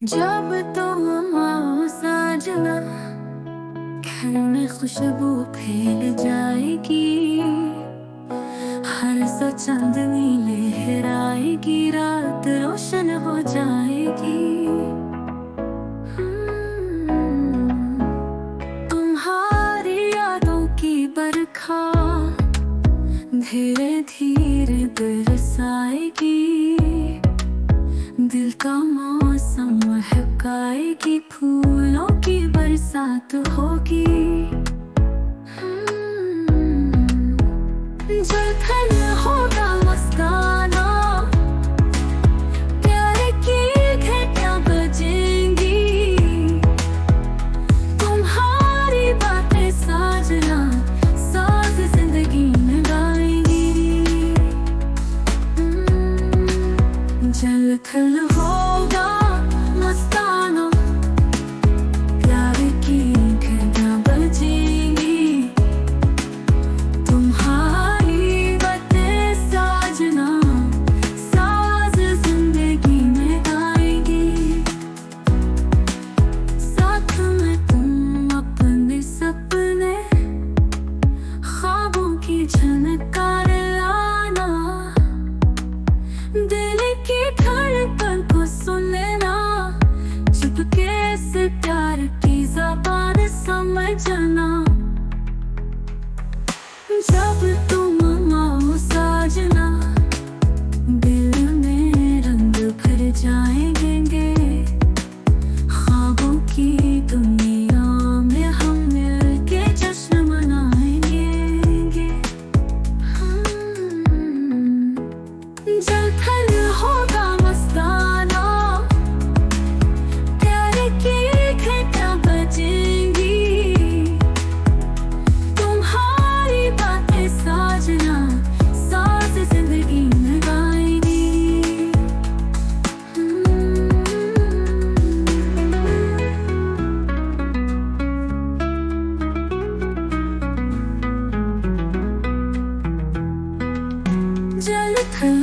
जब तुम आओ साजना, घर में खुशबू फैल जाएगी। हर सौ चांदनी लहराएगी, रात रोशन हो जाएगी। तुम्हारी यादों की बरखा धीरे धीरे बरसाएगी। दिल का मौसम महकाएगी, फूलों की बरसात होगी। जलथल होगा मस्ताना, प्यार की घंटियां बजेंगी। तुम्हारी बातें साजना, साज जिंदगी में गाएंगी। जलथल होगा मस्ताना, प्यार की घंटियां बजेंगी। तुम्हारी बातें साजना, साज जिंदगी में गाएंगी। साथ में तुम अपने सपने, ख्वाबों की झनकार लाना। दिल की धड़कन को सुन लेना, चुपके से प्यार की ज़बान समझना। जब तुम आओ साजना, दिल में रंग भर जाएंगे। ख्वाबों की दुनिया में हम मिलके जश्न मनाएंगे। जलथल होगा मस्ताना, प्यार की घंटियां बजेंगी। तुम्हारी बातें साजना, साज जिंदगी में गाएंगी। जलथल